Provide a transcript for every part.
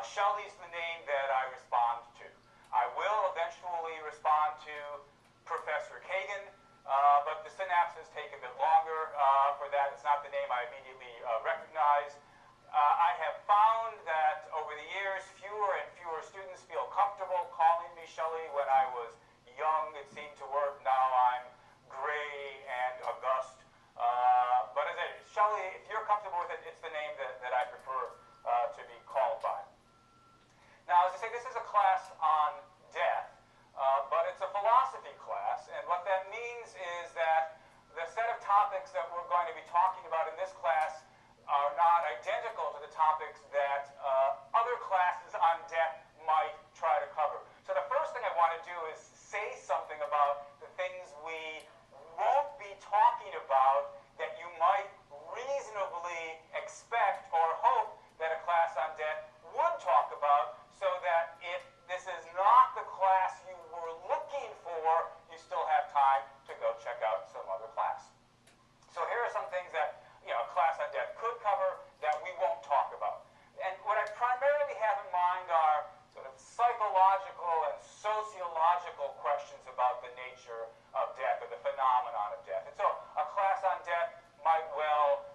Shelley's the name that I respond to. I will eventually respond to Professor Kagan, but the synapses take a bit longer for that. It's not the name I immediately recognize. I have found that over the years, fewer and fewer students feel comfortable calling me Shelley. When I was young, it seemed to work. Now I'm gray and august. But as I say, Shelley, if you're comfortable with it, it's the name that I prefer to be called by. Now, as I say, this is a class on death, but it's a philosophy class, and what that means is that the set of topics that we're going to be talking about in this class are not identical to the topics that other classes on death might try to cover. So the first thing I want to do is say something about the things we won't be talking about that you might reasonably expect or hope that a class on death would talk about, so that if this is not the class you were looking for, you still have time to go check out some other class. So here are some things that a class on death could cover that we won't talk about. And what I primarily have in mind are sort of psychological and sociological questions about the nature of death or the phenomenon of death. And so a class on death might well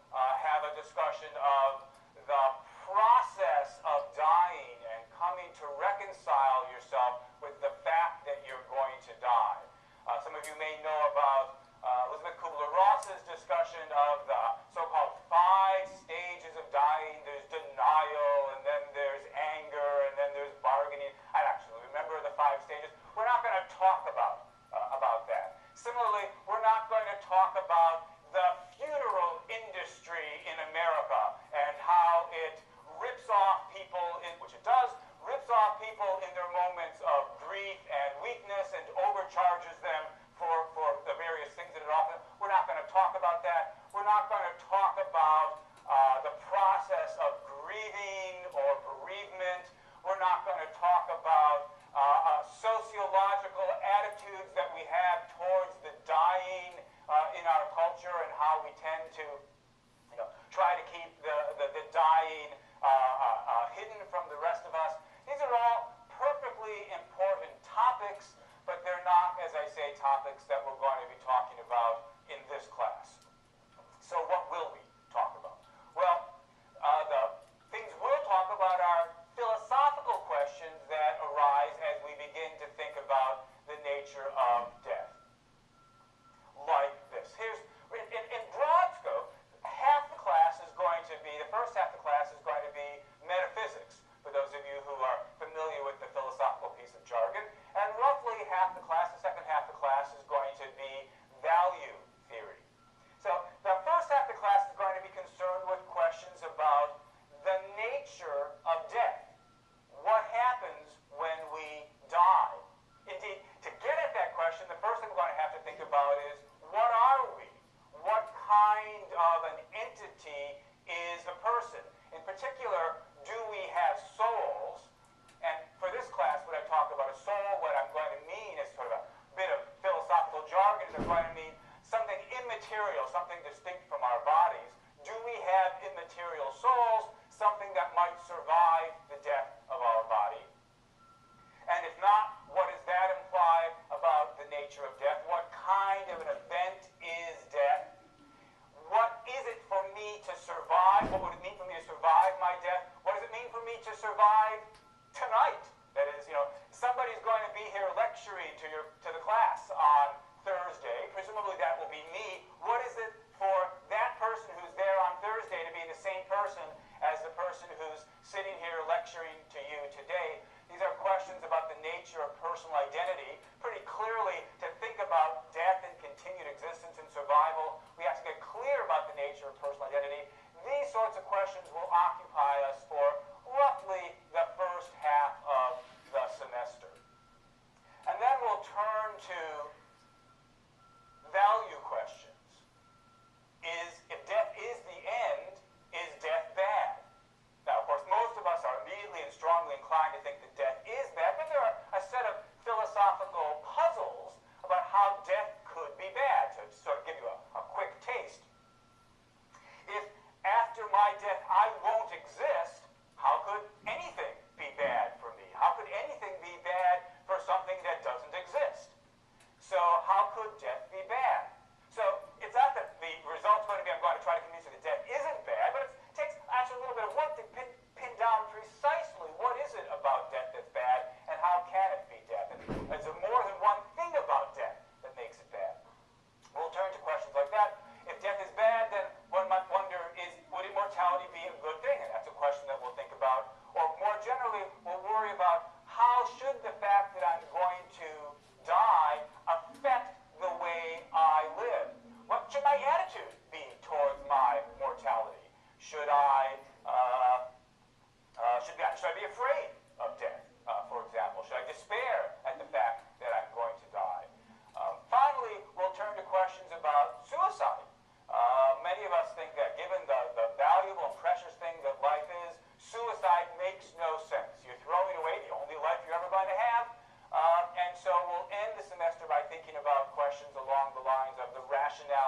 have a discussion of the process of dying and coming to reconcile yourself with the fact that you're going to die. Some of you may know about Elizabeth Kubler-Ross's discussion of the so-called 5 stages of dying. There's denial, and then there's anger, and then there's bargaining. I actually remember the 5 stages. We're not going to talk about that. Similarly, we're not going to talk about the funeral industry in America and how it rips off people, which it does, rips off people in their moments of grief and weakness and overcharges them for the various things that it offers. We're not going to talk about that. We're not going to talk about the process of grieving or bereavement. We're not going to talk about sociological attitudes that we have towards the dying in our culture and how we tend to try to keep the dying hidden from the rest of us. These are all perfectly important topics, but they're not, as I say, topics that we're going to be talking about in this class. So what will we talk about? Well, the things we'll talk about are philosophical questions that arise as we begin to think about the nature of death. Like this. Here's, in broad scope, half the class is going to be, the first half of the class is going to be metaphysics, for those of you who are familiar with the philosophical piece of jargon, and roughly half the class, the second half of the class, is going to be value theory. So the first half of the class is going to be concerned with questions about the nature of death. What happens when we die? Indeed, to get at that question, the first thing we're going to have to think about is, what are we? What kind of an entity is a person? In particular, do we have souls? And for this class, when I talk about a soul, what I'm going to mean is sort of a bit of philosophical jargon. I'm going to mean something immaterial, something distinct from our bodies. Do we have immaterial souls, something that might survive the death of our body? And if not, what does that imply about the nature of death? What kind of an event is death? What is it for me to survive? What would it mean for me to survive my death? What does it mean for me to survive tonight? That is, somebody's going to be here lecturing to the class on Thursday. Presumably that will be me. What is it for that person who's there on Thursday to be the same person as the person who's sitting here lecturing to you today? These are questions about the nature of personal identity. Pretty clearly, to think about death and continued existence and survival, we have to get clear about the nature of personal identity. These sorts of questions will occupy us for roughly the first half of the semester. And then we'll turn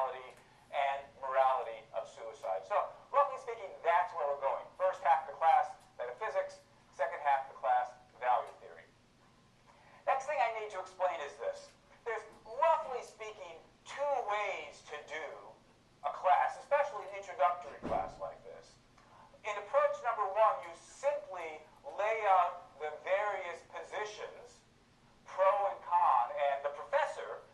mortality and morality of suicide. So, roughly speaking, that's where we're going. First half of the class, metaphysics. Second half of the class, value theory. Next thing I need to explain is this. There's, roughly speaking, two ways to do a class, especially an introductory class like this. In approach number one, you simply lay out the various positions, pro and con, and the professor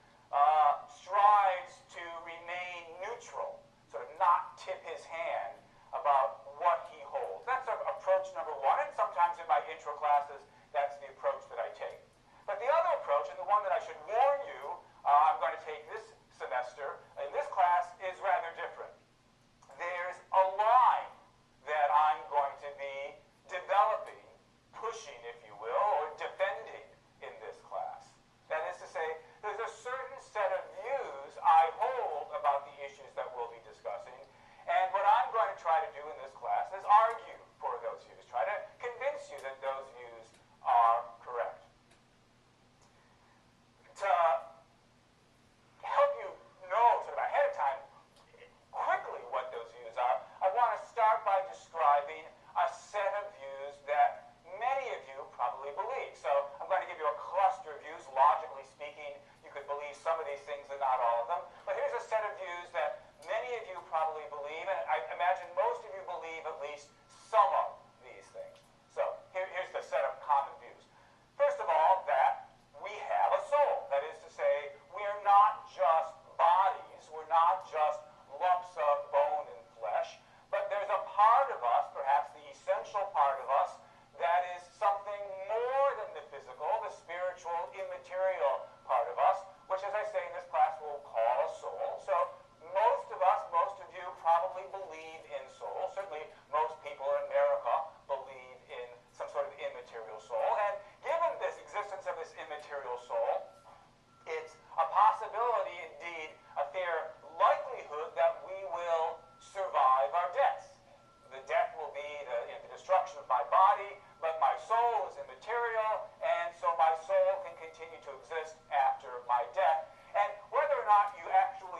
strives to remain neutral, sort of not tip his hand about what he holds. That's approach number one, and sometimes in my intro classes, that's the approach that I take. But the other approach, and the one that I should warn you I'm going to take this semester in this class, is rather different. There's a line that I'm going to be developing, pushing, if you will, or defending in this class. That is to say, there's a certain set of views I hold about the issues that we'll be discussing, and what I'm going to try to do in this class is argue for those views, try to convince you that those views are correct. To help you know sort of ahead of time quickly what those views are, I want to start by describing a set of views that many of you probably believe. So I'm going to give you a cluster of views. Logically speaking, you could believe some of these things and not all of them. But here's a set of views that many of you probably believe, and I imagine most of you believe at least some of these things. So here's the set of common views. First of all, that we have a soul. That is to say, we are not just bodies, we're not just lumps of bone and flesh, but there's a part of us, perhaps the essential part of us, that is something more than the physical, the spiritual, immaterial part of us, which, as I say in this class, we'll call a soul. So most of us, most of you probably believe in soul. Certainly most people in America believe in some sort of immaterial soul. And given this existence of this immaterial soul, it's a possibility, indeed, a fair likelihood that we will survive our deaths. The death will be the destruction of my body, but my soul is immaterial, and so my soul can continue to exist after my death. And whether or not you actually